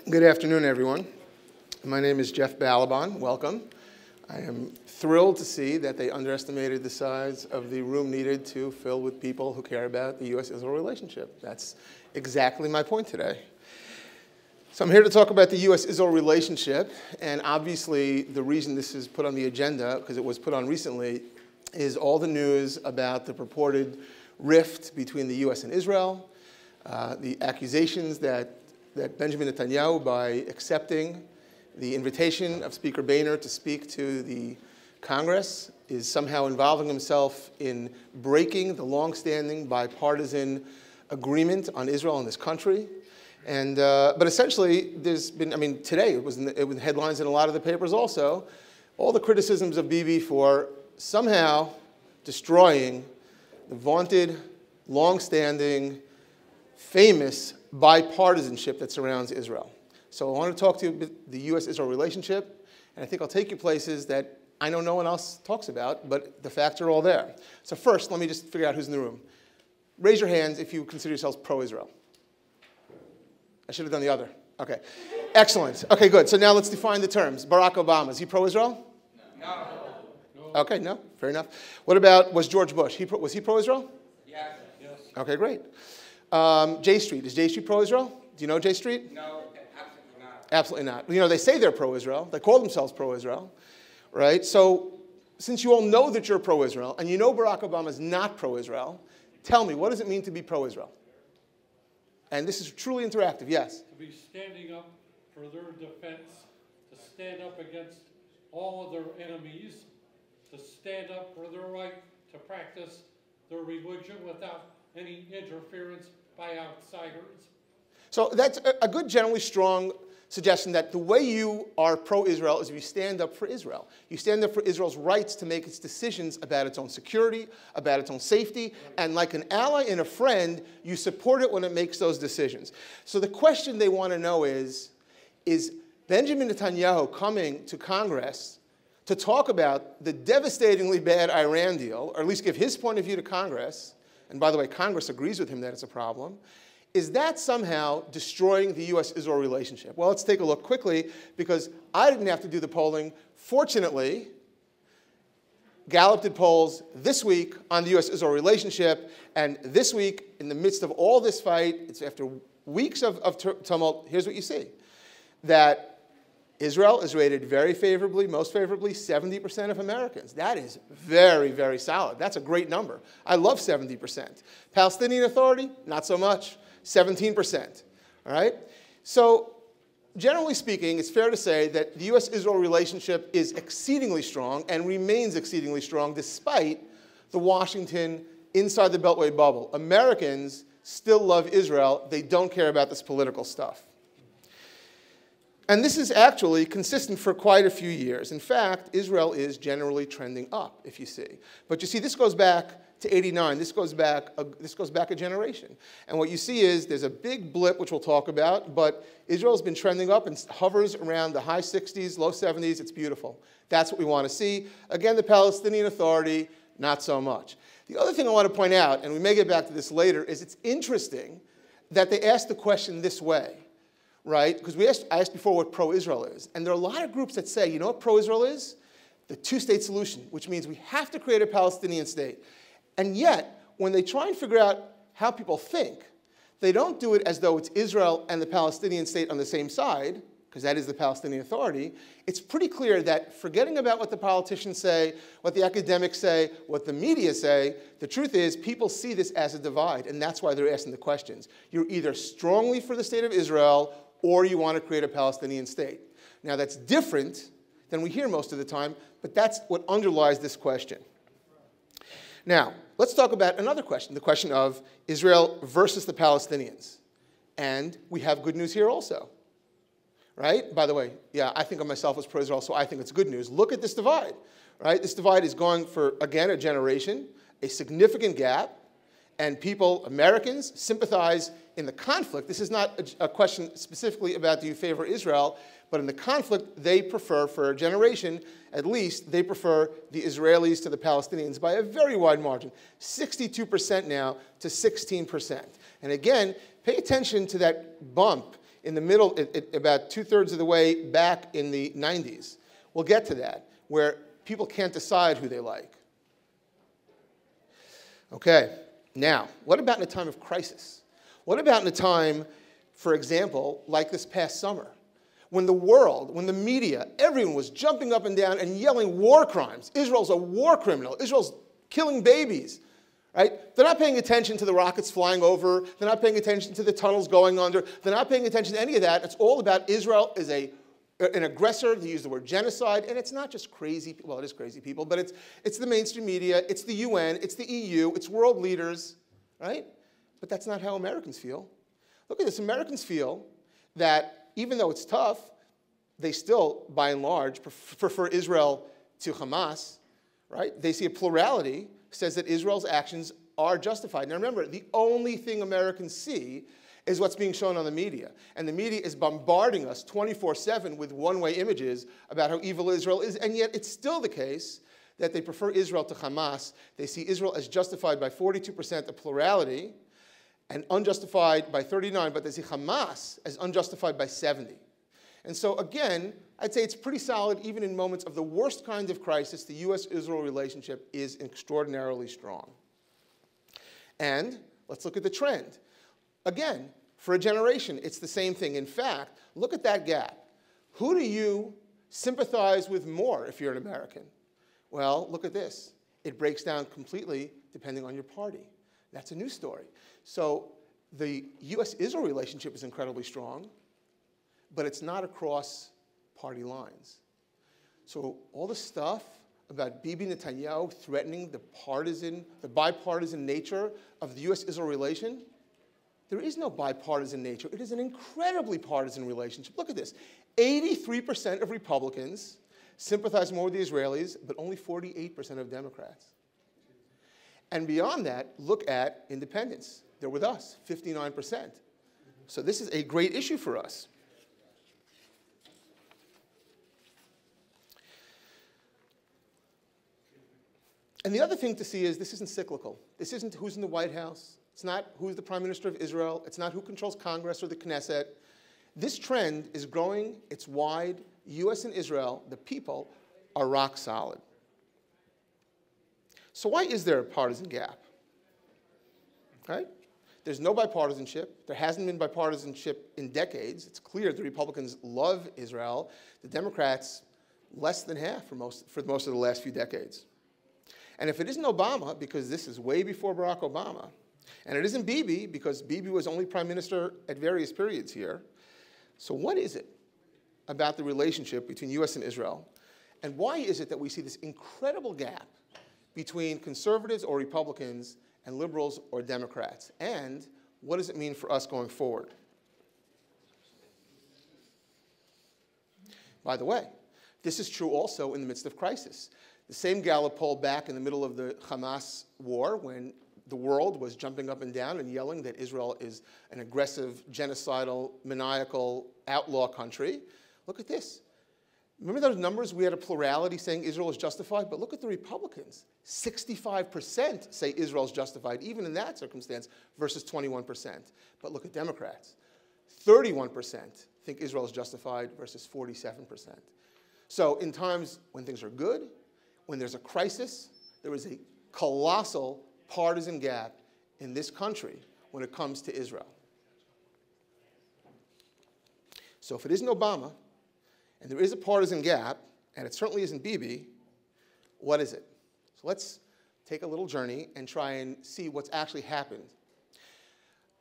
Good afternoon, everyone. My name is Jeff Ballabon. Welcome. I am thrilled to see that they underestimated the size of the room needed to fill with people who care about the U.S.-Israel relationship. That's exactly my point today. So I'm here to talk about the U.S.-Israel relationship, and obviously the reason this is put on the agenda, because it was put on recently, is all the news about the purported rift between the U.S. and Israel, the accusations that Benjamin Netanyahu, by accepting the invitation of Speaker Boehner to speak to the Congress, is somehow involving himself in breaking the longstanding bipartisan agreement on Israel in this country. And, but essentially, there's been, I mean, today it was headlines in a lot of the papers also, all the criticisms of Bibi for somehow destroying the vaunted, longstanding, famous bipartisanship that surrounds Israel. So I want to talk to you about the U.S.-Israel relationship, and I think I'll take you places that I know no one else talks about, but the facts are all there. So first, let me just figure out who's in the room. Raise your hands if you consider yourselves pro-Israel. I should have done the other. Okay. Excellent. Okay, good. So now let's define the terms. Barack Obama, is he pro-Israel? No. Okay, no. Fair enough. What about, was George Bush? Was he pro-Israel? Yes. Okay, great. J Street, is J Street pro-Israel? Do you know J Street? No, absolutely not. Absolutely not. You know, they say they're pro-Israel. They call themselves pro-Israel, right? So since you all know that you're pro-Israel, and you know Barack Obama is not pro-Israel, tell me, what does it mean to be pro-Israel? And this is truly interactive, yes? To be standing up for their defense, to stand up against all of their enemies, to stand up for their right to practice their religion without any interference by outsiders. So that's a good, generally strong suggestion that the way you are pro-Israel is if you stand up for Israel. You stand up for Israel's rights to make its decisions about its own security, about its own safety, and like an ally and a friend, you support it when it makes those decisions. So the question they want to know is Benjamin Netanyahu coming to Congress to talk about the devastatingly bad Iran deal, or at least give his point of view to Congress, and by the way, Congress agrees with him that it's a problem, is that somehow destroying the U.S.-Israel relationship? Well, let's take a look quickly, because I didn't have to do the polling. Fortunately, Gallup did polls this week on the U.S.-Israel relationship, and this week, in the midst of all this fight, it's after weeks of tumult, here's what you see. That Israel is rated very favorably, most favorably, 70% of Americans. That is very, very solid. That's a great number. I love 70%. Palestinian Authority, not so much, 17%. All right? So generally speaking, it's fair to say that the U.S.-Israel relationship is exceedingly strong and remains exceedingly strong despite the Washington inside the Beltway bubble. Americans still love Israel. They don't care about this political stuff. And this is actually consistent for quite a few years. In fact, Israel is generally trending up, if you see. But you see, this goes back to '89. This goes back a generation. And what you see is there's a big blip, which we'll talk about, but Israel's been trending up and hovers around the high 60s, low 70s. It's beautiful. That's what we want to see. Again, the Palestinian Authority, not so much. The other thing I want to point out, and we may get back to this later, is it's interesting that they asked the question this way. Right? Because I asked before what pro-Israel is. And there are a lot of groups that say, you know what pro-Israel is? The two-state solution, which means we have to create a Palestinian state. And yet, when they try and figure out how people think, they don't do it as though it's Israel and the Palestinian state on the same side, because that is the Palestinian Authority. It's pretty clear that forgetting about what the politicians say, what the academics say, what the media say, the truth is people see this as a divide, and that's why they're asking the questions. You're either strongly for the state of Israel or you want to create a Palestinian state. Now, that's different than we hear most of the time, but that's what underlies this question. Now, let's talk about another question, the question of Israel versus the Palestinians. And we have good news here also, right? By the way, yeah, I think of myself as pro-Israel, so I think it's good news. Look at this divide, right? This divide is going for, again, a generation, a significant gap, and people, Americans, sympathize in the conflict. This is not a question specifically about do you favor Israel, but in the conflict, they prefer, for a generation at least, they prefer the Israelis to the Palestinians by a very wide margin, 62% now to 16%. And again, pay attention to that bump in the middle, about 2/3 of the way back in the 90s. We'll get to that, where people can't decide who they like. Okay, now, what about in a time of crisis? What about in a time, for example, like this past summer, when the world, when the media, everyone was jumping up and down and yelling war crimes. Israel's a war criminal. Israel's killing babies, right? They're not paying attention to the rockets flying over. They're not paying attention to the tunnels going under. They're not paying attention to any of that. It's all about Israel as an aggressor. They use the word genocide, and it's not just crazy, well, it is crazy people, but it's the mainstream media, it's the UN, it's the EU, it's world leaders, right? But that's not how Americans feel. Look at this, Americans feel that even though it's tough, they still, by and large, prefer Israel to Hamas, right? They see a plurality says that Israel's actions are justified. Now remember, the only thing Americans see is what's being shown on the media. And the media is bombarding us 24/7 with one-way images about how evil Israel is, and yet it's still the case that they prefer Israel to Hamas. They see Israel as justified by 42%, a plurality, and unjustified by 39%, but they see Hamas as unjustified by 70%. And so again, I'd say it's pretty solid even in moments of the worst kind of crisis. The US-Israel relationship is extraordinarily strong. And let's look at the trend. Again, for a generation, it's the same thing. In fact, look at that gap. Who do you sympathize with more if you're an American? Well, look at this. It breaks down completely depending on your party. That's a new story. So the US-Israel relationship is incredibly strong, but it's not across party lines. So all the stuff about Bibi Netanyahu threatening the bipartisan nature of the US-Israel relation, there is no bipartisan nature. It is an incredibly partisan relationship. Look at this. 83% of Republicans sympathize more with the Israelis, but only 48% of Democrats. And beyond that, look at independents. They're with us, 59%. So this is a great issue for us. And the other thing to see is this isn't cyclical. This isn't who's in the White House. It's not who's the Prime Minister of Israel. It's not who controls Congress or the Knesset. This trend is growing. It's wide. US and Israel, the people, are rock solid. So why is there a partisan gap? Right? There's no bipartisanship. There hasn't been bipartisanship in decades. It's clear the Republicans love Israel. The Democrats, less than half for most of the last few decades. And if it isn't Obama, because this is way before Barack Obama, and it isn't Bibi, because Bibi was only prime minister at various periods here, so what is it about the relationship between US and Israel? And why is it that we see this incredible gap between conservatives or Republicans and liberals or Democrats? And what does it mean for us going forward? By the way, this is true also in the midst of crisis. The same Gallup poll back in the middle of the Hamas war, when the world was jumping up and down and yelling that Israel is an aggressive, genocidal, maniacal, outlaw country. Look at this. Remember those numbers? We had a plurality saying Israel is justified, but look at the Republicans. 65% say Israel is justified, even in that circumstance, versus 21%. But look at Democrats. 31% think Israel is justified versus 47%. So in times when things are good, when there's a crisis, there is a colossal partisan gap in this country when it comes to Israel. So if it isn't Obama, and there is a partisan gap, and it certainly isn't Bibi, what is it? So let's take a little journey and try and see what's actually happened.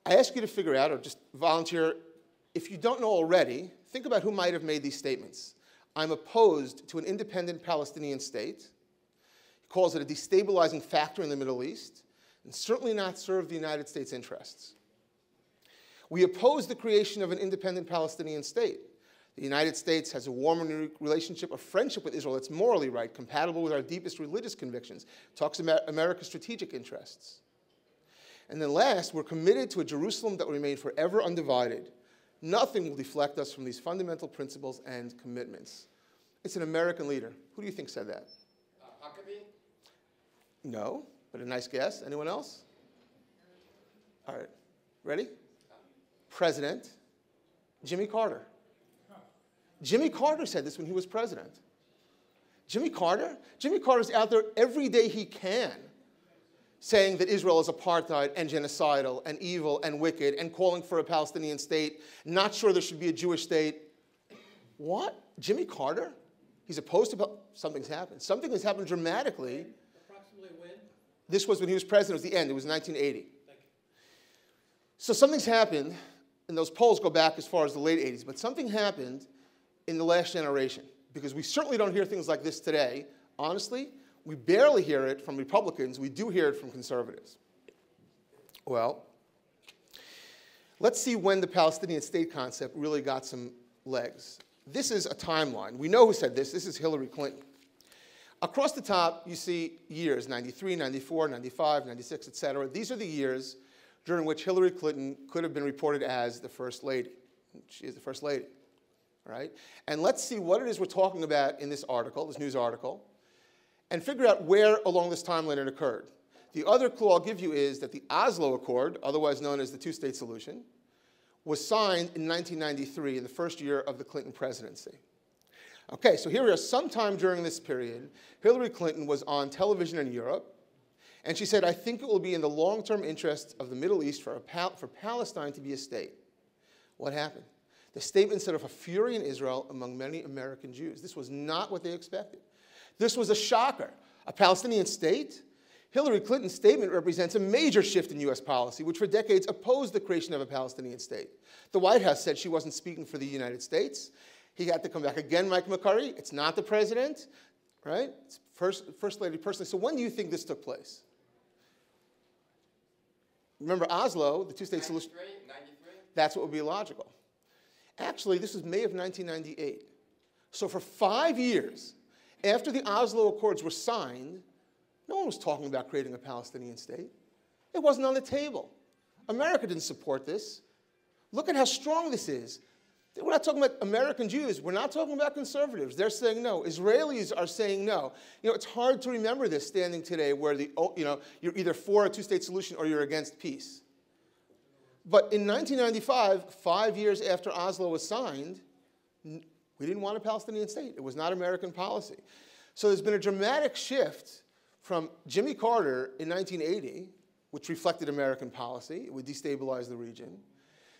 I ask you to figure out, or just volunteer, if you don't know already, think about who might have made these statements. I'm opposed to an independent Palestinian state. He calls it a destabilizing factor in the Middle East, and certainly not serve the United States' interests. We oppose the creation of an independent Palestinian state. The United States has a warm relationship, a friendship with Israel that's morally right, compatible with our deepest religious convictions, talks about America's strategic interests. And then last, we're committed to a Jerusalem that will remain forever undivided. Nothing will deflect us from these fundamental principles and commitments. It's an American leader. Who do you think said that? Huckabee? No, but a nice guess. Anyone else? All right. Ready? President Jimmy Carter. Jimmy Carter said this when he was president. Jimmy Carter's out there every day he can saying that Israel is apartheid and genocidal and evil and wicked and calling for a Palestinian state, not sure there should be a Jewish state. What? Jimmy Carter? He's opposed to, something's happened. Something has happened dramatically. Approximately when? This was when he was president. It was the end. It was 1980. So something's happened, and those polls go back as far as the late 80s, but something happened in the last generation, because we certainly don't hear things like this today. Honestly, we barely hear it from Republicans. We do hear it from conservatives. Well, let's see when the Palestinian state concept really got some legs. This is a timeline. We know who said this. This is Hillary Clinton. Across the top, you see years, 93, 94, 95, 96, et cetera. These are the years during which Hillary Clinton could have been reported as the First Lady. She is the First Lady, right? And let's see what it is we're talking about in this article, this news article, and figure out where along this timeline it occurred. The other clue I'll give you is that the Oslo Accord, otherwise known as the two-state solution, was signed in 1993, in the first year of the Clinton presidency. Okay, so here we are. Sometime during this period, Hillary Clinton was on television in Europe, and she said, I think it will be in the long-term interest of the Middle East for Palestine to be a state. What happened? The statement set off a fury in Israel among many American Jews. This was not what they expected. This was a shocker. A Palestinian state? Hillary Clinton's statement represents a major shift in U.S. policy, which for decades opposed the creation of a Palestinian state. The White House said she wasn't speaking for the United States. He had to come back again, Mike McCurry. It's not the president, right? It's First Lady personally. So when do you think this took place? Remember Oslo, the two-state solution? 93? That's what would be logical. Actually, this was May of 1998. So for 5 years, after the Oslo Accords were signed, no one was talking about creating a Palestinian state. It wasn't on the table. America didn't support this. Look at how strong this is. We're not talking about American Jews. We're not talking about conservatives. They're saying no. Israelis are saying no. You know, it's hard to remember this standing today where you're either for a two-state solution or you're against peace. But in 1995, 5 years after Oslo was signed, we didn't want a Palestinian state. It was not American policy. So there's been a dramatic shift from Jimmy Carter in 1980, which reflected American policy. It would destabilize the region,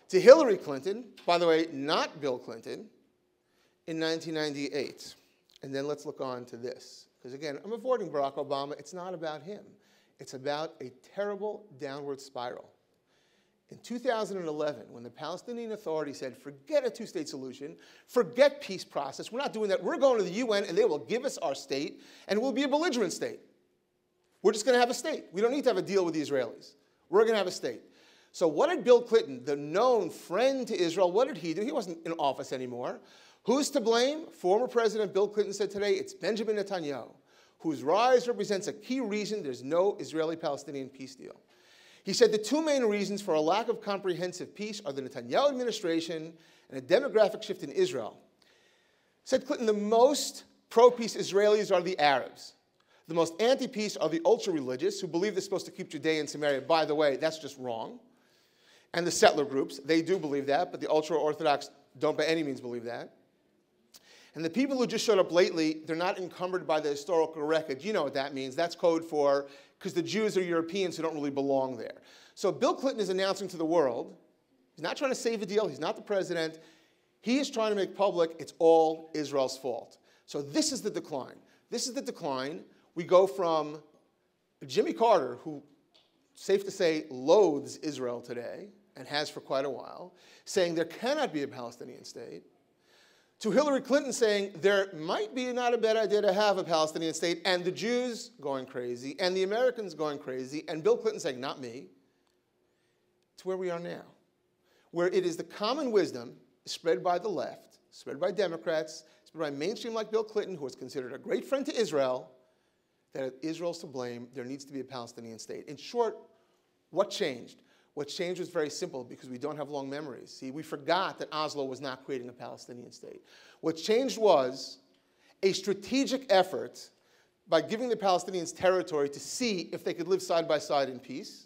to Hillary Clinton, by the way, not Bill Clinton, in 1998. And then let's look on to this. Because again, I'm avoiding Barack Obama. It's not about him. It's about a terrible downward spiral. In 2011, when the Palestinian Authority said, forget a two-state solution, forget peace process, we're not doing that, we're going to the UN and they will give us our state and we'll be a belligerent state. We're just going to have a state. We don't need to have a deal with the Israelis. We're going to have a state. So what did Bill Clinton, the known friend to Israel, what did he do? He wasn't in office anymore. Who's to blame? Former President Bill Clinton said today, it's Benjamin Netanyahu, whose rise represents a key reason there's no Israeli-Palestinian peace deal. He said the two main reasons for a lack of comprehensive peace are the Netanyahu administration and a demographic shift in Israel. Said Clinton, the most pro-peace Israelis are the Arabs. The most anti-peace are the ultra-religious who believe they're supposed to keep Judea and Samaria. By the way, that's just wrong. And the settler groups, they do believe that, but the ultra-Orthodox don't by any means believe that. And the people who just showed up lately, they're not encumbered by the historical record. You know what that means. That's code for, because the Jews are Europeans who don't really belong there. So Bill Clinton is announcing to the world, he's not trying to save a deal, he's not the president. He is trying to make public it's all Israel's fault. So this is the decline. This is the decline. We go from Jimmy Carter, who, safe to say, loathes Israel today, and has for quite a while, saying there cannot be a Palestinian state, to Hillary Clinton saying there might be not a bad idea to have a Palestinian state, and the Jews going crazy, and the Americans going crazy, and Bill Clinton saying, not me, to where we are now, where it is the common wisdom spread by the left, spread by Democrats, spread by mainstream like Bill Clinton, who is considered a great friend to Israel, that if Israel's to blame, there needs to be a Palestinian state. In short, what changed? What changed was very simple because we don't have long memories. See, we forgot that Oslo was not creating a Palestinian state. What changed was a strategic effort by giving the Palestinians territory to see if they could live side by side in peace,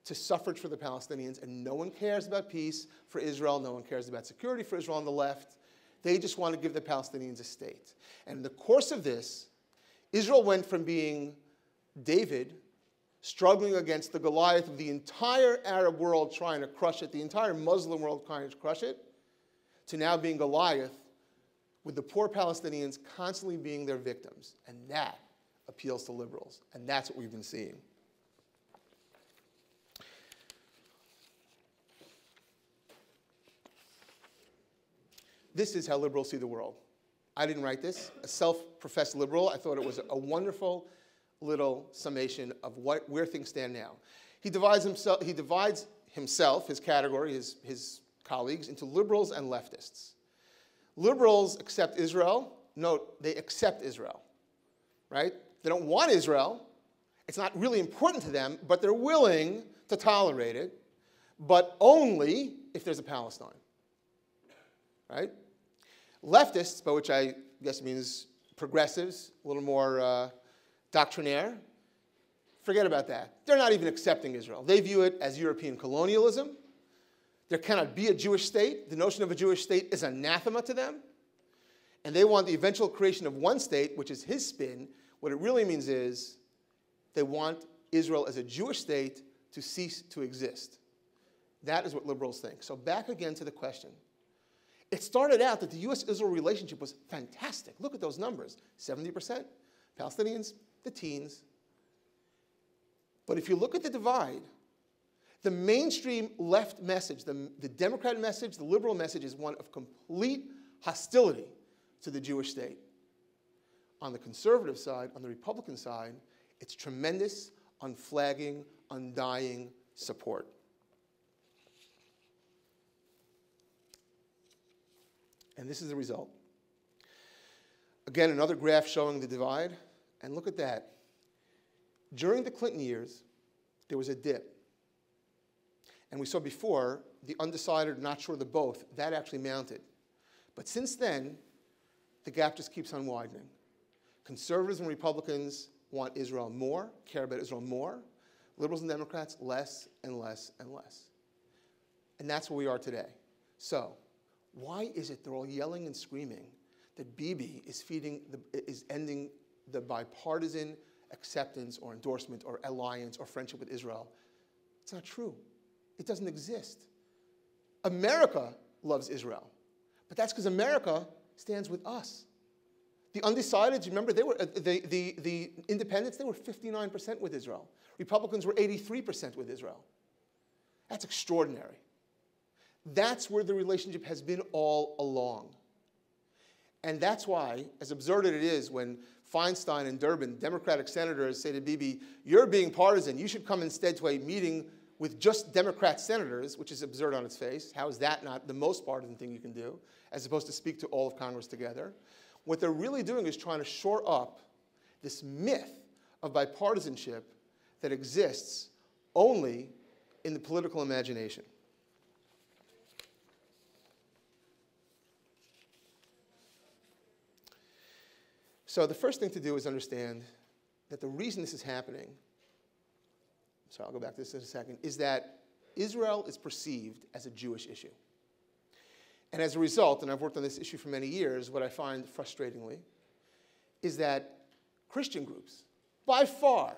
to suffrage for the Palestinians, and no one cares about peace for Israel, no one cares about security for Israel on the left. They just want to give the Palestinians a state. And in the course of this, Israel went from being David, struggling against the Goliath of the entire Arab world trying to crush it, the entire Muslim world trying to crush it, to now being Goliath, with the poor Palestinians constantly being their victims. And that appeals to liberals. And that's what we've been seeing. This is how liberals see the world. I didn't write this. A self-professed liberal, I thought it was a wonderful little summation of where things stand now. He divides himself, his category, his colleagues, into liberals and leftists. Liberals accept Israel. Note, they accept Israel, right? They don't want Israel. It's not really important to them, but they're willing to tolerate it, but only if there's a Palestine, right? Leftists, by which I guess means progressives, a little more doctrinaire, forget about that. They're not even accepting Israel. They view it as European colonialism. There cannot be a Jewish state. The notion of a Jewish state is anathema to them. And they want the eventual creation of one state, which is his spin. What it really means is they want Israel as a Jewish state to cease to exist. That is what liberals think. So back again to the question. It started out that the U.S.-Israel relationship was fantastic. Look at those numbers. 70% Palestinians, the teens. But if you look at the divide, the mainstream left message, the Democrat message, the liberal message is one of complete hostility to the Jewish state. On the conservative side, on the Republican side, it's tremendous, unflagging, undying support. And this is the result. Again, another graph showing the divide. And look at that. During the Clinton years, there was a dip. And we saw before, the undecided, not sure, the both, that actually mounted. But since then, the gap just keeps on widening. Conservatives and Republicans want Israel more, care about Israel more. Liberals and Democrats, less and less and less. And that's where we are today. So, why is it they're all yelling and screaming that Bibi is ending the bipartisan acceptance or endorsement or alliance or friendship with Israel? It's not true. It doesn't exist. America loves Israel, but that's because America stands with us. The undecideds, remember, they were the independents. They were 59% with Israel. Republicans were 83% with Israel. That's extraordinary. That's where the relationship has been all along. And that's why, as absurd as it is when Feinstein and Durbin, Democratic senators, say to Bibi, you're being partisan, you should come instead to a meeting with just Democrat senators, which is absurd on its face. How is that not the most partisan thing you can do, as opposed to speak to all of Congress together? What they're really doing is trying to shore up this myth of bipartisanship that exists only in the political imagination. So the first thing to do is understand that the reason this is happening, so I'll go back to this in a second, is that Israel is perceived as a Jewish issue. And as a result, and I've worked on this issue for many years, what I find frustratingly is that Christian groups, by far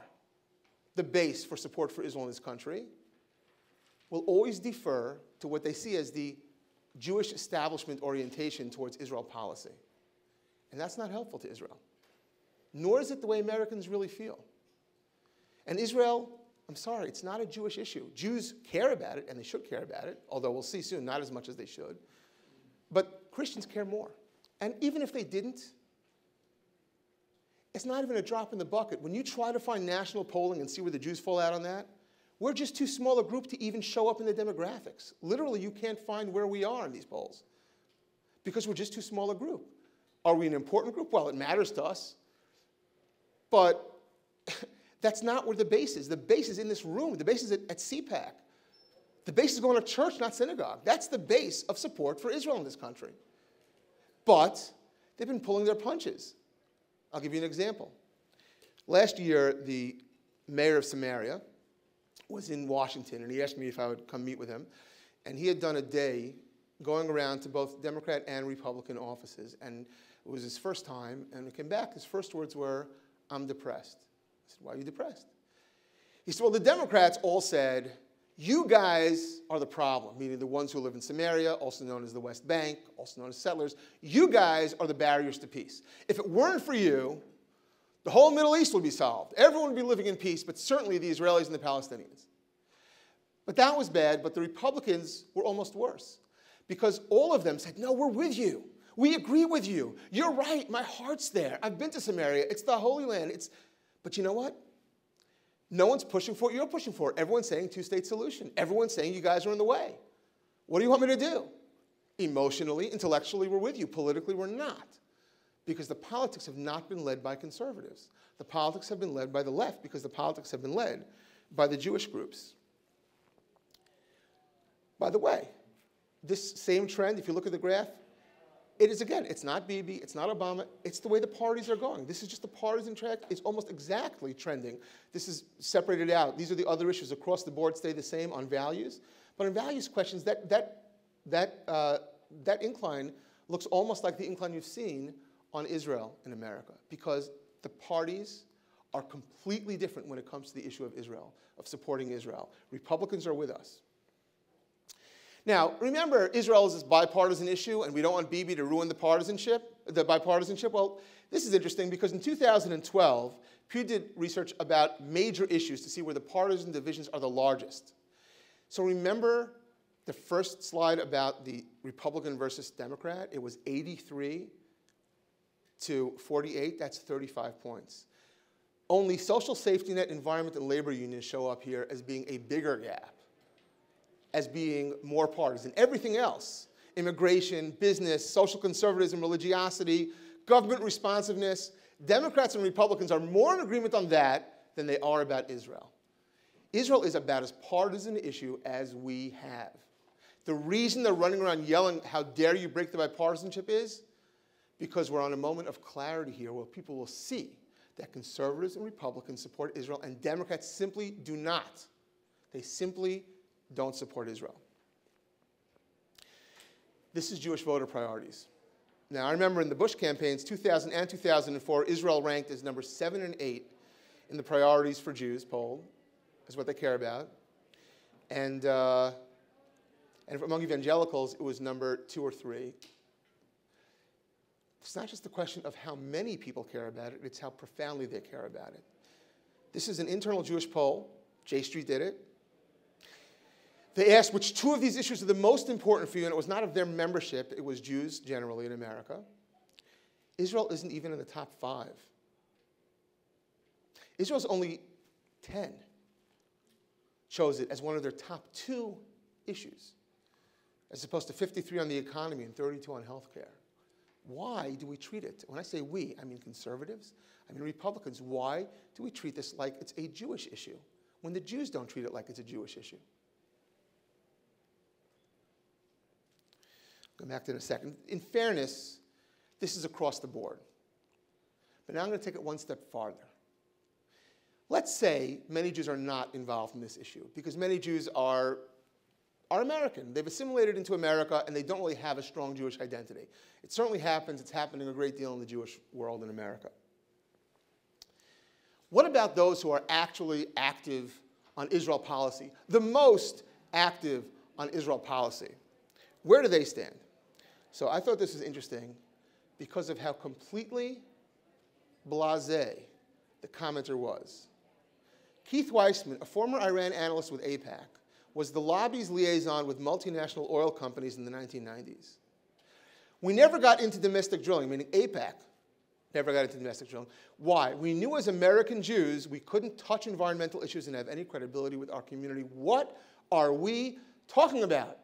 the base for support for Israel in this country, will always defer to what they see as the Jewish establishment orientation towards Israel policy. And that's not helpful to Israel. Nor is it the way Americans really feel. And Israel, I'm sorry, it's not a Jewish issue. Jews care about it, and they should care about it, although we'll see soon, not as much as they should. But Christians care more. And even if they didn't, it's not even a drop in the bucket. When you try to find national polling and see where the Jews fall out on that, we're just too small a group to even show up in the demographics. Literally, you can't find where we are in these polls because we're just too small a group. Are we an important group? Well, it matters to us. But that's not where the base is. The base is in this room. The base is at CPAC. The base is going to church, not synagogue. That's the base of support for Israel in this country. But they've been pulling their punches. I'll give you an example. Last year, the mayor of Samaria was in Washington, and he asked me if I would come meet with him. And he had done a day going around to both Democrat and Republican offices, and it was his first time, and when he came back, his first words were, "I'm depressed." I said, "Why are you depressed?" He said, "Well, the Democrats all said, you guys are the problem," meaning the ones who live in Samaria, also known as the West Bank, also known as settlers. "You guys are the barriers to peace. If it weren't for you, the whole Middle East would be solved. Everyone would be living in peace, but certainly the Israelis and the Palestinians." But that was bad, but the Republicans were almost worse, because all of them said, "No, we're with you. We agree with you. You're right. My heart's there. I've been to Samaria. It's the Holy Land. But you know what? No one's pushing for it. You're pushing for it. Everyone's saying two-state solution. Everyone's saying you guys are in the way. What do you want me to do? Emotionally, intellectually, we're with you. Politically, we're not. Because the politics have not been led by conservatives. The politics have been led by the left, because the politics have been led by the Jewish groups. By the way, this same trend, if you look at the graph, it is, again, it's not Bibi, it's not Obama, it's the way the parties are going. This is just the partisan track. It's almost exactly trending. This is separated out. These are the other issues across the board, stay the same on values. But on values questions, that incline looks almost like the incline you've seen on Israel in America, because the parties are completely different when it comes to the issue of Israel, of supporting Israel. Republicans are with us. Now, remember, Israel is this bipartisan issue, and we don't want Bibi to ruin the bipartisanship. Well, this is interesting, because in 2012, Pew did research about major issues to see where the partisan divisions are the largest. So remember the first slide about the Republican versus Democrat? It was 83 to 48. That's 35 points. Only social safety net, environment, and labor unions show up here as being a bigger gap, as being more partisan. Everything else, immigration, business, social conservatism, religiosity, government responsiveness, Democrats and Republicans are more in agreement on that than they are about Israel. Israel is about as partisan an issue as we have. The reason they're running around yelling, "How dare you break the bipartisanship," is because we're on a moment of clarity here where people will see that conservatives and Republicans support Israel, and Democrats simply do not. They simply don't support Israel. This is Jewish voter priorities. Now, I remember in the Bush campaigns, 2000 and 2004, Israel ranked as number 7 and 8 in the priorities for Jews polled, is what they care about. And among evangelicals, it was number 2 or 3. It's not just the question of how many people care about it, it's how profoundly they care about it. This is an internal Jewish poll. J Street did it. They asked which 2 of these issues are the most important for you, and it was not of their membership, it was Jews generally in America. Israel isn't even in the top 5. Israel's only 10 chose it as one of their top 2 issues, as opposed to 53 on the economy and 32 on health care. Why do we treat it? When I say we, I mean conservatives, I mean Republicans. Why do we treat this like it's a Jewish issue when the Jews don't treat it like it's a Jewish issue? I'll come back to it in a second. In fairness, this is across the board. But now I'm going to take it one step farther. Let's say many Jews are not involved in this issue, because many Jews are American. They've assimilated into America, and they don't really have a strong Jewish identity. It certainly happens. It's happening a great deal in the Jewish world in America. What about those who are actually active on Israel policy, the most active on Israel policy? Where do they stand? So I thought this was interesting because of how completely blasé the commenter was. Keith Weissman, a former Iran analyst with AIPAC, was the lobby's liaison with multinational oil companies in the 1990s. We never got into domestic drilling, meaning AIPAC never got into domestic drilling. Why? We knew as American Jews we couldn't touch environmental issues and have any credibility with our community. What are we talking about?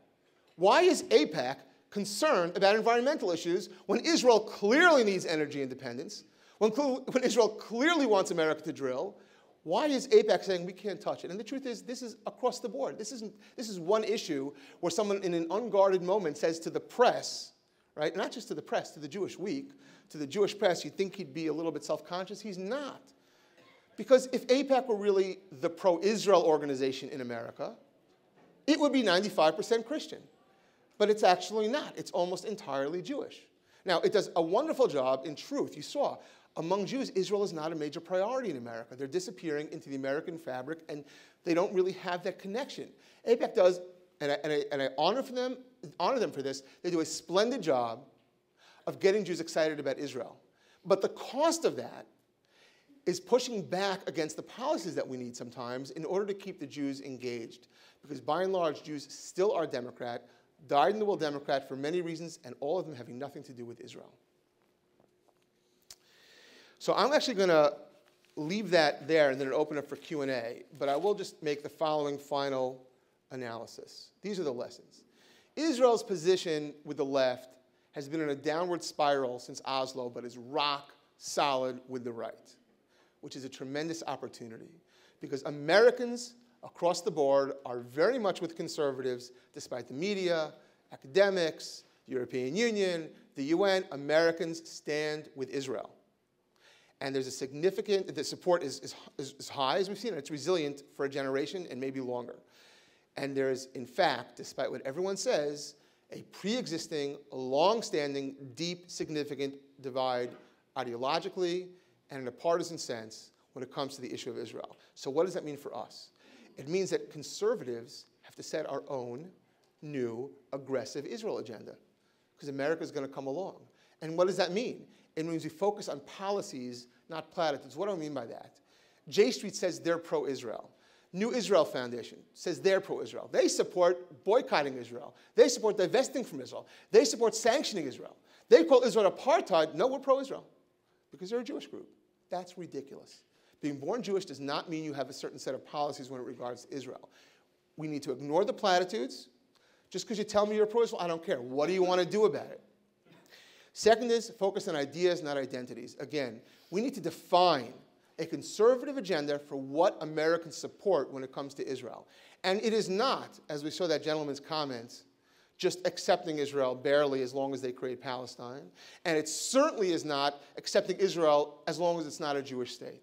Why is AIPAC concerned about environmental issues when Israel clearly needs energy independence, when Israel clearly wants America to drill? Why is AIPAC saying we can't touch it? And the truth is, this is across the board. This is one issue where someone in an unguarded moment says to the press, right? Not just to the press, to the Jewish Week, to the Jewish press, you'd think he'd be a little bit self-conscious. He's not. Because if AIPAC were really the pro-Israel organization in America, it would be 95% Christian. But it's actually not. It's almost entirely Jewish. Now, it does a wonderful job in truth. You saw, among Jews, Israel is not a major priority in America. They're disappearing into the American fabric, and they don't really have that connection. AIPAC does, and I honor them for this, they do a splendid job of getting Jews excited about Israel. But the cost of that is pushing back against the policies that we need sometimes in order to keep the Jews engaged. Because by and large, Jews still are Democrat, dyed-in-the-wool Democrat for many reasons, and all of them having nothing to do with Israel. So I'm actually going to leave that there and then open up for Q&A, but I will just make the following final analysis. These are the lessons. Israel's position with the left has been in a downward spiral since Oslo, but is rock solid with the right, which is a tremendous opportunity because Americans across the board are very much with conservatives, despite the media, academics, the European Union, the UN. Americans stand with Israel. And there's a significant, the support is high, as we've seen, and it's resilient for a generation and maybe longer. And there's, in fact, despite what everyone says, a pre-existing, long-standing, deep, significant divide ideologically and in a partisan sense when it comes to the issue of Israel. So what does that mean for us? It means that conservatives have to set our own new aggressive Israel agenda because America is going to come along. And what does that mean? It means we focus on policies, not platitudes. What do I mean by that? J Street says they're pro-Israel. New Israel Foundation says they're pro-Israel. They support boycotting Israel. They support divesting from Israel. They support sanctioning Israel. They call Israel apartheid. No, we're pro-Israel because they're a Jewish group. That's ridiculous. Being born Jewish does not mean you have a certain set of policies when it regards to Israel. We need to ignore the platitudes. Just because you tell me you're pro-Israel, I don't care. What do you want to do about it? Second is focus on ideas, not identities. Again, we need to define a conservative agenda for what Americans support when it comes to Israel. And it is not, as we saw that gentleman's comments, just accepting Israel barely as long as they create Palestine. And it certainly is not accepting Israel as long as it's not a Jewish state.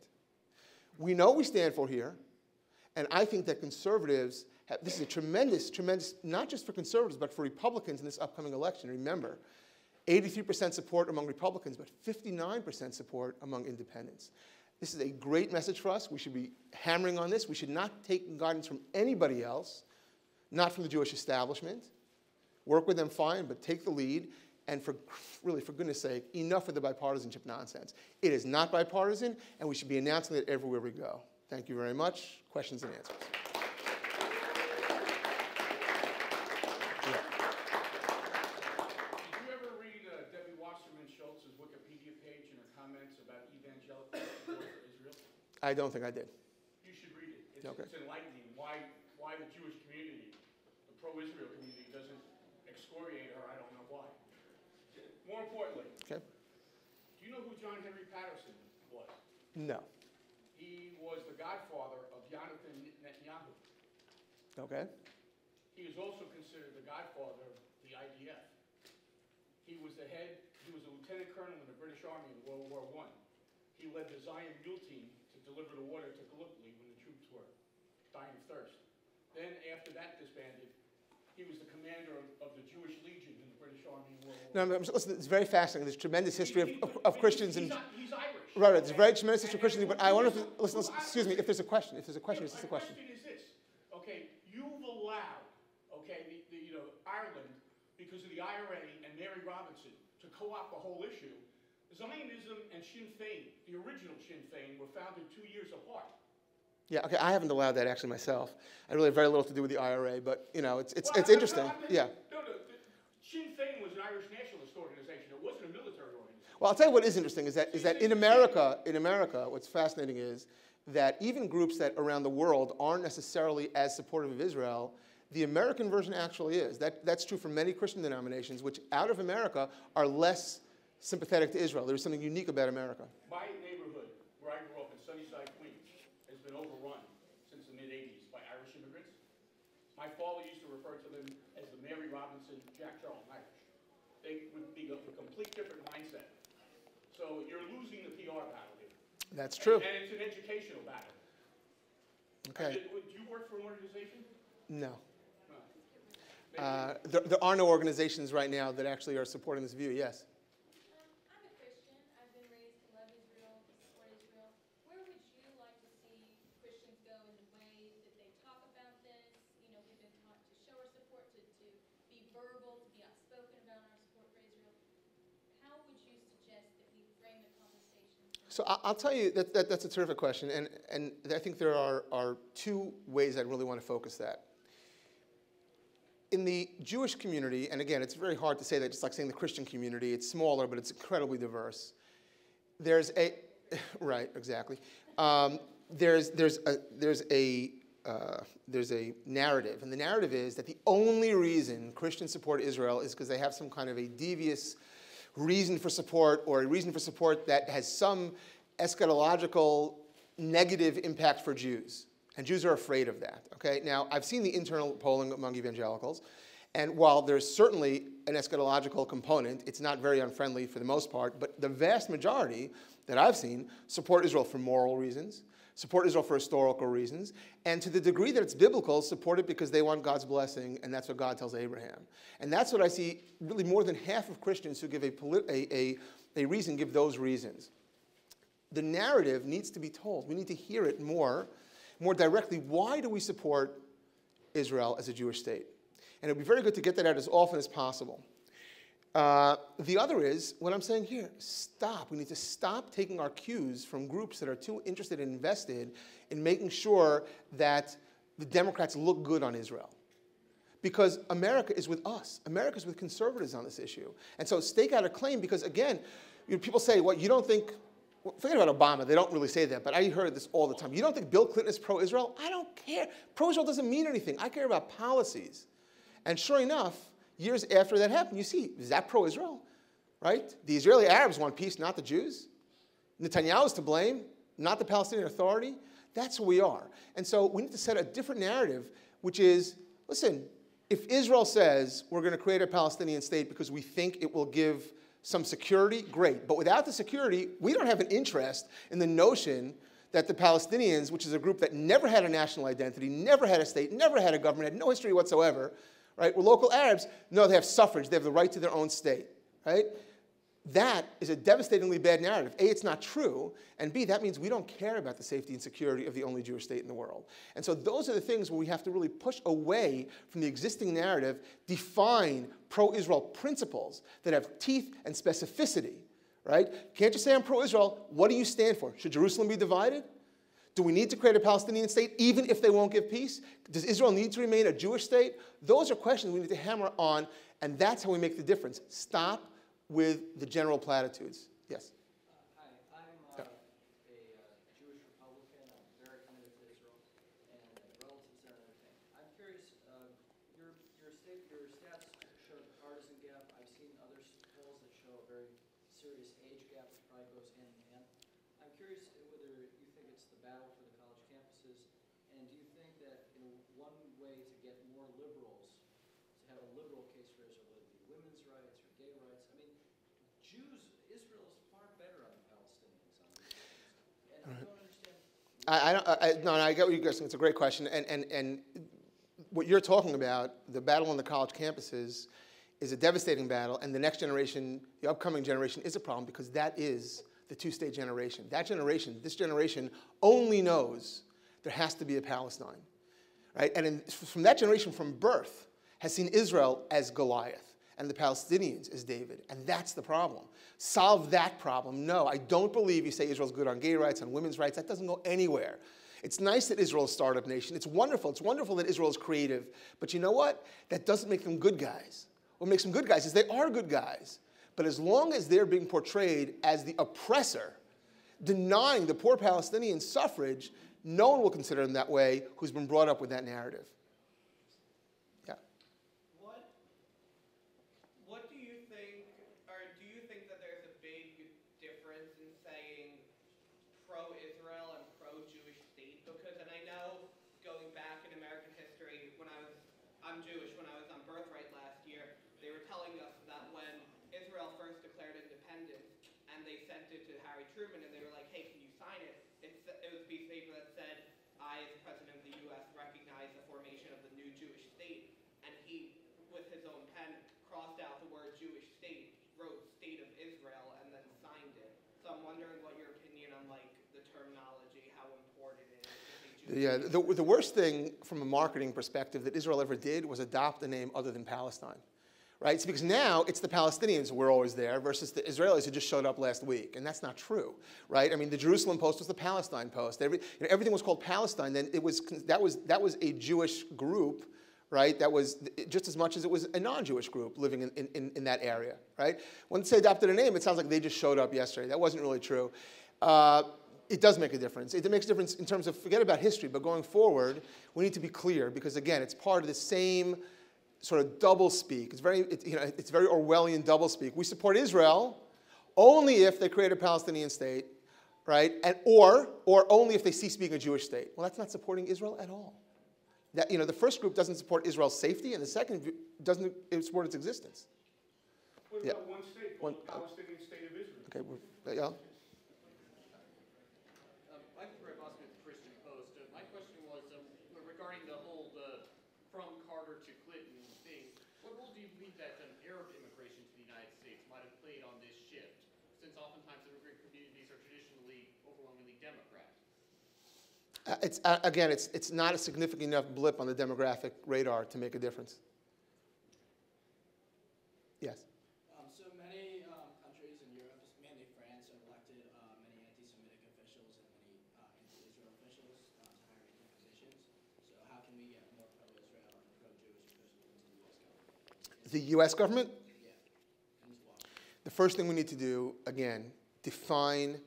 We know what we stand for here, and I think that conservatives this is a tremendous, not just for conservatives, but for Republicans in this upcoming election. Remember, 83% support among Republicans, but 59% support among independents. This is a great message for us. We should be hammering on this. We should not take guidance from anybody else, not from the Jewish establishment. Work with them fine, but take the lead. And really, for goodness sake, enough with the bipartisanship nonsense. It is not bipartisan, and we should be announcing it everywhere we go. Thank you very much. Questions and answers. I don't think I did. You should read it. Okay. It's enlightening why the Jewish community, the pro-Israel community, doesn't excoriate her. I don't know why. More importantly, okay. Do you know who John Henry Patterson was? No. He was the godfather of Jonathan Netanyahu. Okay. He is also considered the godfather of the IDF. He was a lieutenant colonel in the British Army in World War I. He led the Zion Mule Team to deliver the water to Gallipoli when the troops were dying of thirst. Then, after that disbanded, he was the commander of the Jewish Legion in the British Army in World War I. No, listen, it's very fascinating. There's tremendous history of Christians. He's Irish. Right, there's a very tremendous history of Christians, but I wonder if, listen, excuse me, if there's a question. If there's a question, Yeah, this is the question. My question is this, okay, you've allowed, okay, Ireland, because of the IRA and Mary Robinson, to co-opt the whole issue. Zionism and Sinn Féin, the original Sinn Féin, were founded 2 years apart. Yeah, okay, I haven't allowed that actually myself. I really have very little to do with the IRA, but it's interesting. Yeah. No, Sinn Féin was an Irish nationalist organization. It wasn't a military organization. Well, I'll tell you what is interesting is that in America, what's fascinating is that even groups that around the world aren't necessarily as supportive of Israel, the American version actually is. That's true for many Christian denominations, which out of America are less sympathetic to Israel. There's something unique about America. My neighborhood, where I grew up in Sunnyside, Queens, has been overrun since the mid-'80s by Irish immigrants. My father used to refer to them as the Mary Robinson, Jack Charles Irish. They would be a complete different mindset. So you're losing the PR battle here. That's true. And it's an educational battle. Okay. Do you work for an organization? No. Maybe. There are no organizations right now that actually are supporting this view, yes. I'm a Christian. I've been raised to love Israel, to support Israel. Where would you like to see Christians go in the way that they talk about this? You know, we've been taught to show our support, to be verbal, to be outspoken about our support for Israel. How would you suggest that we frame the conversation? So I'll tell you that's a terrific question, and I think there are two ways I'd really want to focus that. In the Jewish community, and again, it's very hard to say that, just like saying the Christian community, it's smaller, but it's incredibly diverse. There's a, right, exactly. There's a narrative, and the narrative is that the only reason Christians support Israel is because they have some kind of a devious reason for support, or a reason for support that has some eschatological negative impact for Jews. And Jews are afraid of that, okay? Now, I've seen the internal polling among evangelicals, and while there's certainly an eschatological component, it's not very unfriendly for the most part, but the vast majority that I've seen support Israel for moral reasons, support Israel for historical reasons, and to the degree that it's biblical, support it because they want God's blessing, and that's what God tells Abraham. And that's what I see really more than half of Christians who give a reason give those reasons. The narrative needs to be told. We need to hear it more directly. Why do we support Israel as a Jewish state? And it would be very good to get that out as often as possible. The other is, what I'm saying here, stop. We need to stop taking our cues from groups that are too interested and invested in making sure that the Democrats look good on Israel. Because America is with us. America is with conservatives on this issue. And so stake out a claim, because again, people say, well, you don't think, well, forget about Obama, they don't really say that, but I heard this all the time. You don't think Bill Clinton is pro-Israel? I don't care. Pro-Israel doesn't mean anything. I care about policies. And sure enough, years after that happened, you see, is that pro-Israel, right? The Israeli Arabs want peace, not the Jews. Netanyahu is to blame, not the Palestinian Authority. That's who we are. And so we need to set a different narrative, which is, listen, if Israel says we're going to create a Palestinian state because we think it will give some security, great. But without the security, we don't have an interest in the notion that the Palestinians, which is a group that never had a national identity, never had a state, never had a government, had no history whatsoever, right? Well, local Arabs, no, they have suffrage. They have the right to their own state, right? That is a devastatingly bad narrative. A, it's not true, and B, that means we don't care about the safety and security of the only Jewish state in the world. And so those are the things where we have to really push away from the existing narrative, define pro-Israel principles that have teeth and specificity, right? Can't just say I'm pro-Israel. What do you stand for? Should Jerusalem be divided? Do we need to create a Palestinian state even if they won't give peace? Does Israel need to remain a Jewish state? Those are questions we need to hammer on, and that's how we make the difference. Stop with the general platitudes. Yes? Hi, I'm a Jewish Republican. I'm very committed to Israel, and relatives and everything. I'm curious, your stats show the partisan gap. I've seen other polls that show a very serious age gap, which probably goes hand in hand. I'm curious whether you think it's the battle for the college campuses, and do you think that one way to get more liberals, to have a liberal case for Israel, would it be women's rights or gay rights? I mean, Israel is far better on the Palestinians on these things. And I don't understand. No, I get what you're saying. It's a great question. And what you're talking about, the battle on the college campuses, is a devastating battle. And the next generation, the upcoming generation, is a problem because that is the two-state generation. That generation, this generation, only knows there has to be a Palestine, right? And from that generation, from birth, has seen Israel as Goliath and the Palestinians as David. And that's the problem. Solve that problem. No, I don't believe you say Israel's good on gay rights, on women's rights. That doesn't go anywhere. It's nice that Israel is a startup nation. It's wonderful. It's wonderful that Israel is creative. But you know what? That doesn't make them good guys. What makes them good guys is they are good guys. But as long as they're being portrayed as the oppressor, denying the poor Palestinians suffrage, no one will consider them that way who's been brought up with that narrative. What do you think, or do you think that there's a big difference in saying pro-Israel and pro-Jewish state? Because, and I know going back in American history, I'm Jewish, when I was on Birthright last year, they were telling us that when Israel first declared independence and they sent it to Harry Truman and they were like, hey, can you sign it? The worst thing from a marketing perspective that Israel ever did was adopt a name other than Palestine. Right? It's because now it's the Palestinians who were always there versus the Israelis who just showed up last week. And that's not true. Right? I mean, the Jerusalem Post was the Palestine Post. Everything was called Palestine. Then that was a Jewish group, right? That was just as much as it was a non-Jewish group living in that area. Right? Once they adopted a name, it sounds like they just showed up yesterday. That wasn't really true. It does make a difference. It makes a difference in terms of, forget about history, but going forward, we need to be clear because, again, it's part of the same sort of doublespeak. It's very Orwellian doublespeak. We support Israel only if they create a Palestinian state, right? Or only if they cease being a Jewish state. Well, that's not supporting Israel at all. The first group doesn't support Israel's safety, and the second doesn't support its existence. What about one state, called the Palestinian State of Israel? Okay, yeah. Regarding the whole from Carter to Clinton thing, what role do you believe that Arab immigration to the United States might have played on this shift, since oftentimes immigrant communities are traditionally overwhelmingly Democrat? It's not a significant enough blip on the demographic radar to make a difference. Yes. So many countries in Europe, mainly France, have elected many anti-Semitic officials and many anti-Israel officials to higher ranking positions. So how can we get more pro-Israel and pro-Jewish officials into the U.S. government? The U.S. government? Yeah. And why? The first thing we need to do, again, define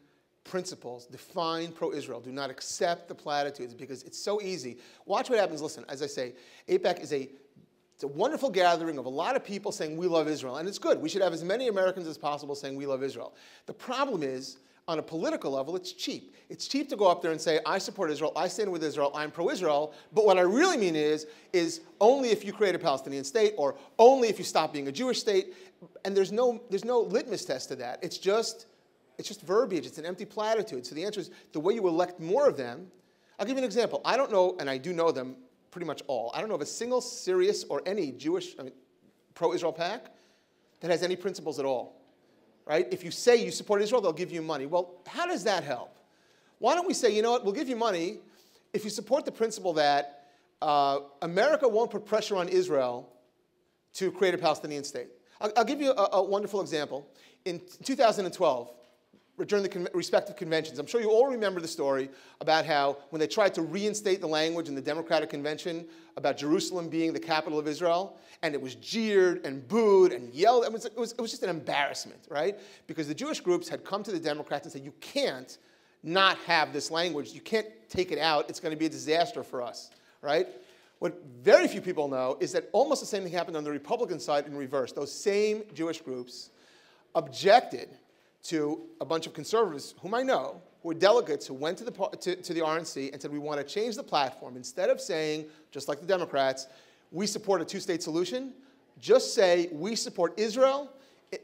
principles, define pro-Israel. Do not accept the platitudes because it's so easy. Watch what happens. Listen, as I say, APAC is it's a wonderful gathering of a lot of people saying we love Israel, and it's good. We should have as many Americans as possible saying we love Israel. The problem is, on a political level, it's cheap. It's cheap to go up there and say, I support Israel, I stand with Israel, I'm pro-Israel, but what I really mean is only if you create a Palestinian state or only if you stop being a Jewish state, and there's no litmus test to that. It's just verbiage. It's an empty platitude. So the answer is the way you elect more of them. I'll give you an example. I don't know, and I do know them pretty much all. I don't know of a single serious or any Jewish, pro-Israel PAC that has any principles at all. Right? If you say you support Israel, they'll give you money. Well, how does that help? Why don't we say, you know what, we'll give you money if you support the principle that America won't put pressure on Israel to create a Palestinian state. I'll give you a wonderful example. In 2012, during the respective conventions, I'm sure you all remember the story about how when they tried to reinstate the language in the Democratic Convention about Jerusalem being the capital of Israel, and it was jeered and booed and yelled. It was just an embarrassment, right? Because the Jewish groups had come to the Democrats and said, you can't not have this language. You can't take it out. It's going to be a disaster for us, right? What very few people know is that almost the same thing happened on the Republican side in reverse. Those same Jewish groups objected to a bunch of conservatives, whom I know, who were delegates who went to the RNC and said, we want to change the platform. Instead of saying, just like the Democrats, we support a two-state solution, just say we support Israel,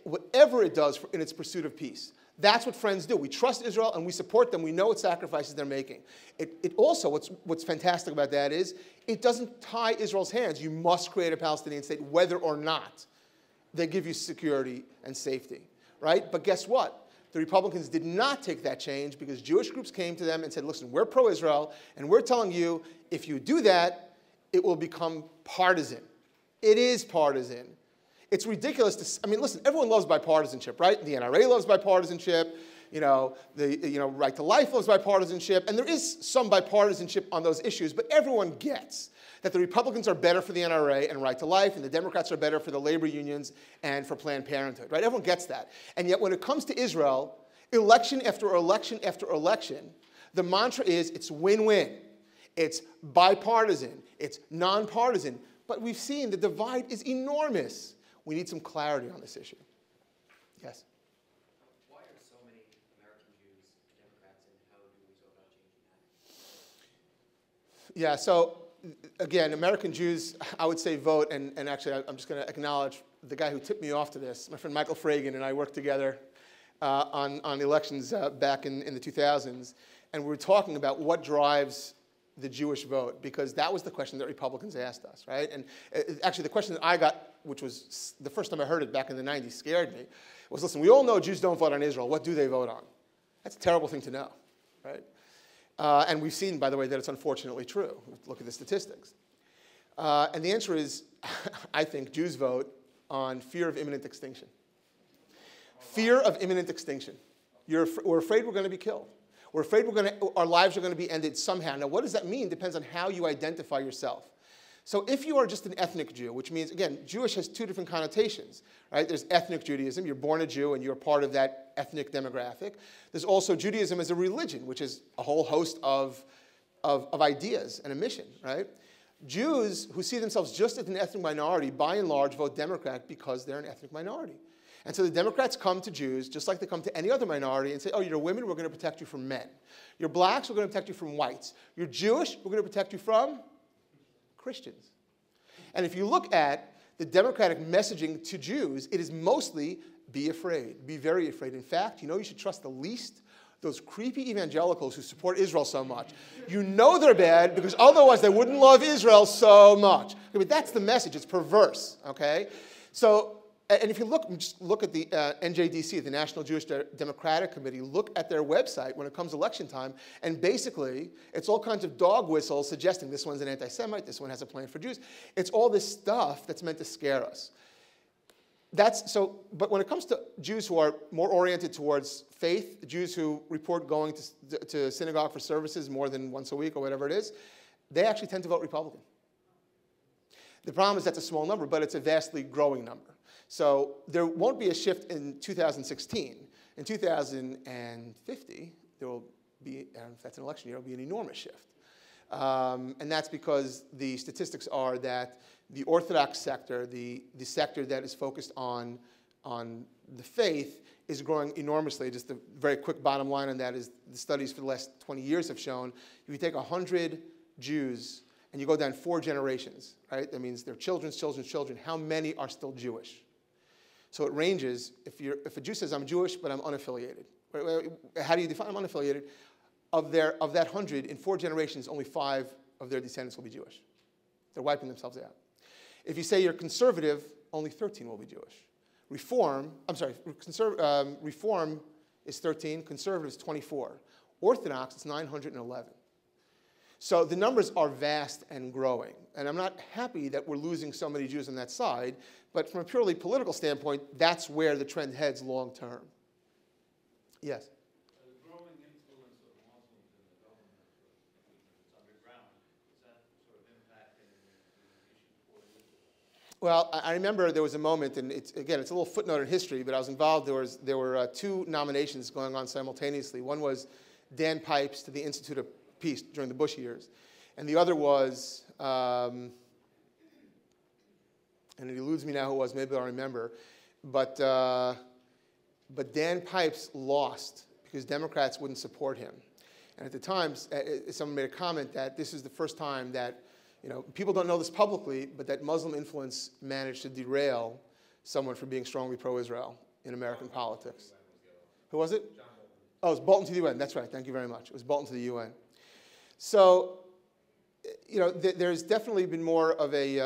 whatever it does in its pursuit of peace. That's what Friends do. We trust Israel and we support them. We know what sacrifices they're making. It also, what's fantastic about that is, it doesn't tie Israel's hands. You must create a Palestinian state, whether or not they give you security and safety. Right? But guess what? The Republicans did not take that change because Jewish groups came to them and said, listen, we're pro-Israel, and we're telling you, if you do that, it will become partisan. It is partisan. It's ridiculous to, listen, everyone loves bipartisanship, right? The NRA loves bipartisanship, Right to Life loves bipartisanship, and there is some bipartisanship on those issues, but everyone gets that the Republicans are better for the NRA and Right to Life, and the Democrats are better for the labor unions and for Planned Parenthood, right? Everyone gets that. And yet when it comes to Israel, election after election after election, the mantra is it's win-win. It's bipartisan. It's nonpartisan. But we've seen the divide is enormous. We need some clarity on this issue. Yes? Why are so many American Jews Democrats, and how do we go about changing that? Yeah, so again, American Jews, I would say vote, and actually I'm just going to acknowledge the guy who tipped me off to this. My friend Michael Fragan and I worked together on elections back in the 2000s, and we were talking about what drives the Jewish vote, because that was the question that Republicans asked us, right? And actually the question that I got, which was the first time I heard it back in the 90s, scared me, was, listen, we all know Jews don't vote on Israel. What do they vote on? That's a terrible thing to know, right? And we've seen, by the way, that it's unfortunately true. Look at the statistics. And the answer is, I think, Jews vote on fear of imminent extinction. Fear of imminent extinction. We're afraid we're going to be killed. We're afraid our lives are going to be ended somehow. Now, what does that mean? Depends on how you identify yourself. So if you are just an ethnic Jew, which means, again, Jewish has two different connotations, right? There's ethnic Judaism. You're born a Jew, and you're part of that ethnic demographic. There's also Judaism as a religion, which is a whole host of ideas and a mission, right? Jews who see themselves just as an ethnic minority, by and large, vote Democrat because they're an ethnic minority. And so the Democrats come to Jews just like they come to any other minority and say, oh, you're women, we're going to protect you from men. You're blacks, we're going to protect you from whites. You're Jewish, we're going to protect you from Christians. And if you look at the Democratic messaging to Jews, it is mostly be afraid, be very afraid. In fact, you should trust the least those creepy evangelicals who support Israel so much. You know they're bad because otherwise they wouldn't love Israel so much. I mean, that's the message. It's perverse, okay? So, and if you just look at the NJDC, the National Jewish Democratic Committee, look at their website when it comes election time, and basically it's all kinds of dog whistles suggesting this one's an anti-Semite, this one has a plan for Jews. It's all this stuff that's meant to scare us. But when it comes to Jews who are more oriented towards faith, Jews who report going to synagogue for services more than once a week or whatever it is, they actually tend to vote Republican. The problem is that's a small number, but it's a vastly growing number. So there won't be a shift in 2016. In 2050, there will be, and if that's an election year, there will be an enormous shift. And that's because the statistics are that the Orthodox sector, the sector that is focused on the faith, is growing enormously. Just the very quick bottom line on that is the studies for the last 20 years have shown if you take 100 Jews and you go down 4 generations, right? That means their children's children's children. How many are still Jewish? So it ranges. If a Jew says, I'm Jewish, but I'm unaffiliated. How do you define I'm unaffiliated? Of that 100, in 4 generations, only 5 of their descendants will be Jewish. They're wiping themselves out. If you say you're conservative, only 13 will be Jewish. Reform is 13, conservative is 24. Orthodox is 911. So the numbers are vast and growing. And I'm not happy that we're losing so many Jews on that side, but from a purely political standpoint, that's where the trend heads long term. Yes? The growing influence of Muslims in the government, it's underground, is that sort of impacting the issue for you? Well, I remember there was a moment, and it's a little footnote in history, but I was involved. There were 2 nominations going on simultaneously. One was Dan Pipes to the Institute of Peace during the Bush years, and the other was, and it eludes me now who it was, maybe I'll remember, but Dan Pipes lost because Democrats wouldn't support him. And at the time, someone made a comment that this is the first time that, people don't know this publicly, but that Muslim influence managed to derail someone from being strongly pro-Israel in American politics. Who was it? John Bolton. Oh, it was Bolton to the UN. That's right. Thank you very much. It was Bolton to the UN. So, there's definitely been more of a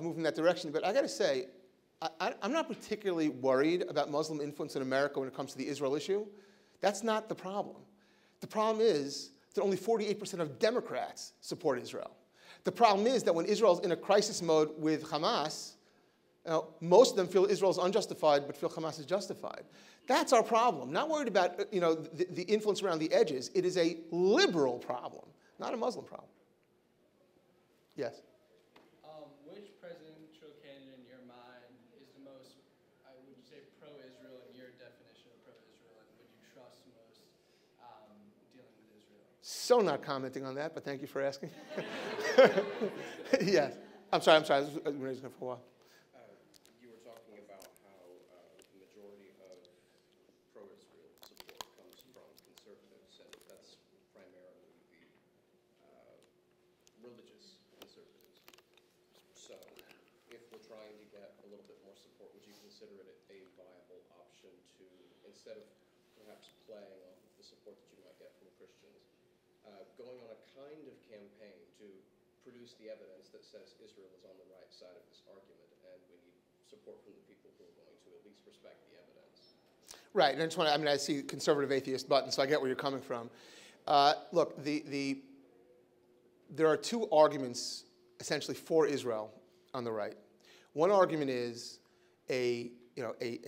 move in that direction. But I got to say, I'm not particularly worried about Muslim influence in America when it comes to the Israel issue. That's not the problem. The problem is that only 48% of Democrats support Israel. The problem is that when Israel's in a crisis mode with Hamas, most of them feel Israel is unjustified, but feel Hamas is justified. That's our problem. Not worried about the influence around the edges. It is a liberal problem, not a Muslim problem. Yes? Which presidential candidate in your mind is the most, would you say, pro-Israel in your definition of pro-Israel, and would you trust most dealing with Israel? So not commenting on that, but thank you for asking. Yes. I'm sorry. I was raising it for a while. You were talking about how the majority of pro-Israel support comes from conservatives, and that's primarily the religious conservatives. So if we're trying to get a little bit more support, would you consider it a viable option to, instead of perhaps playing off of the support that you might get from Christians, going on a kind of campaign to produce the evidence that says Israel is on the right side of this argument, and we need support from the people who are going to at least respect the evidence? Right, and I see conservative atheist button, so I get where you're coming from. Look, there are two arguments essentially for Israel on the right. One argument is a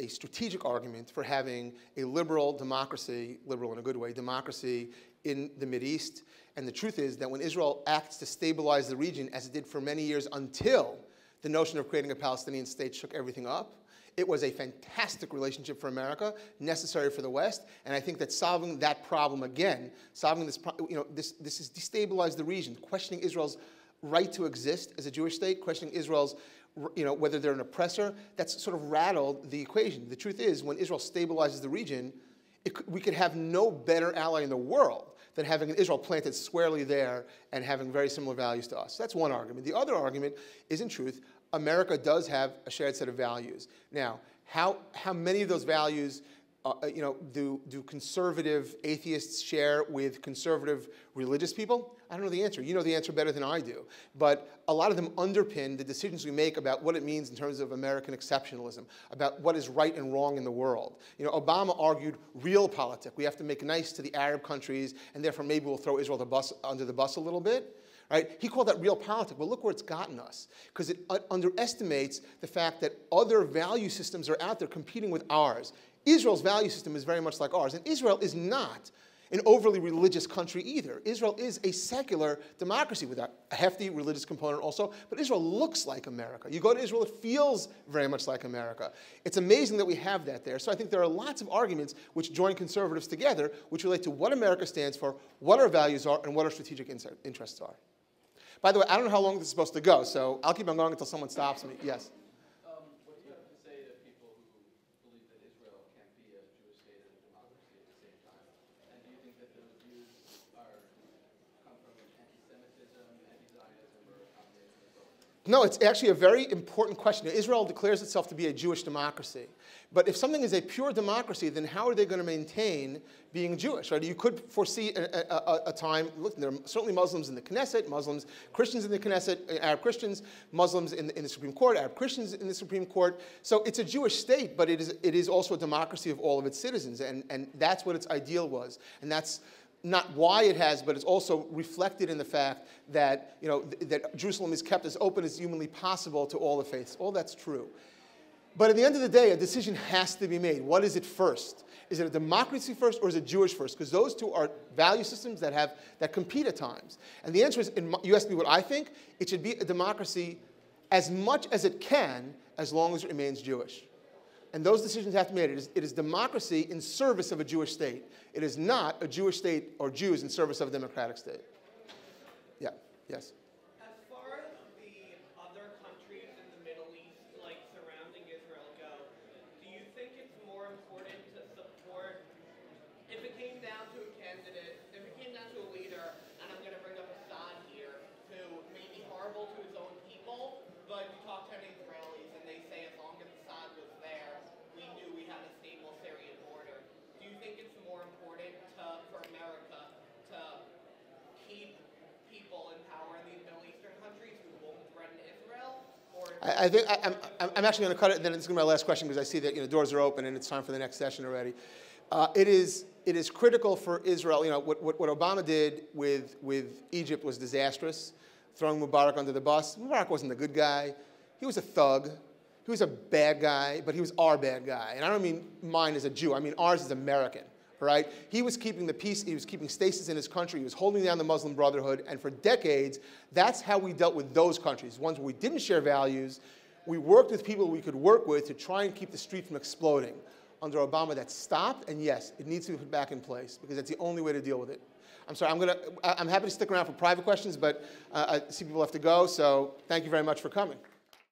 strategic argument for having a liberal democracy, liberal in a good way, democracy in the Mideast. And the truth is that when Israel acts to stabilize the region, as it did for many years until the notion of creating a Palestinian state shook everything up, it was a fantastic relationship for America, necessary for the West, and I think that solving that problem again, solving this, this has destabilized the region, questioning Israel's right to exist as a Jewish state, questioning Israel's, whether they're an oppressor, that's sort of rattled the equation. The truth is, when Israel stabilizes the region, we could have no better ally in the world than having Israel planted squarely there and having very similar values to us. That's one argument. The other argument is, in truth, America does have a shared set of values. Now, how many of those values do conservative atheists share with conservative religious people? I don't know the answer. You know the answer better than I do. But a lot of them underpin the decisions we make about what it means in terms of American exceptionalism, about what is right and wrong in the world. Obama argued realpolitik. We have to make nice to the Arab countries, and therefore maybe we'll throw Israel under the bus a little bit. Right? He called that realpolitik. Well, look where it's gotten us, because it underestimates the fact that other value systems are out there competing with ours. Israel's value system is very much like ours, and Israel is not an overly religious country either. Israel is a secular democracy with a hefty religious component also, but Israel looks like America. You go to Israel, it feels very much like America. It's amazing that we have that there. So I think there are lots of arguments which join conservatives together, which relate to what America stands for, what our values are, and what our strategic interests are. By the way, I don't know how long this is supposed to go, so I'll keep on going until someone stops me. Yes? What do you have to say to people who believe that Israel can't be a Jewish state and a democracy at the same time? And do you think that those views come from anti-Semitism, anti-Zionism, or a combination of both? No, it's actually a very important question. Israel declares itself to be a Jewish democracy. But if something is a pure democracy, then how are they going to maintain being Jewish? Right? You could foresee a time, look, there are certainly Muslims in the Knesset, Christians in the Knesset, Arab Christians, Muslims in the Supreme Court, Arab Christians in the Supreme Court. So it's a Jewish state, but it is also a democracy of all of its citizens. And that's what its ideal was. And that's not why it has, but it's also reflected in the fact that, that Jerusalem is kept as open as humanly possible to all the faiths. All that's true. But at the end of the day, a decision has to be made. What is it first? Is it a democracy first, or is it Jewish first? Because those two are value systems that compete at times. And the answer is, you asked me what I think, it should be a democracy as much as it can, as long as it remains Jewish. And those decisions have to be made. It is democracy in service of a Jewish state. It is not a Jewish state or Jews in service of a democratic state. Yeah, yes. As far as the other countries in the Middle East, like surrounding Israel, go, do you think it's more important to support, if it came down to a candidate, if it came down to a leader, and I'm going to bring up Assad here, who may be horrible to his own people, but you talk to any Israelis and they say as long as Assad was there, we knew we had a stable Syrian border. Do you think it's more important for America to keep people in power in these Middle Eastern countries who won't threaten Israel? Or I think I'm actually going to cut it, and then it's going to be my last question, because I see that doors are open and it's time for the next session already. It is critical for Israel. What Obama did with Egypt was disastrous, throwing Mubarak under the bus. Mubarak wasn't a good guy. He was a thug. He was a bad guy, but he was our bad guy. And I don't mean mine as a Jew. I mean ours as American. Right? He was keeping the peace. He was keeping stasis in his country. He was holding down the Muslim Brotherhood. And for decades, that's how we dealt with those countries. Ones where we didn't share values. We worked with people we could work with to try and keep the street from exploding. Under Obama, that stopped. And yes, it needs to be put back in place, because that's the only way to deal with it. I'm sorry. I'm happy to stick around for private questions, but I see people have to go. So thank you very much for coming.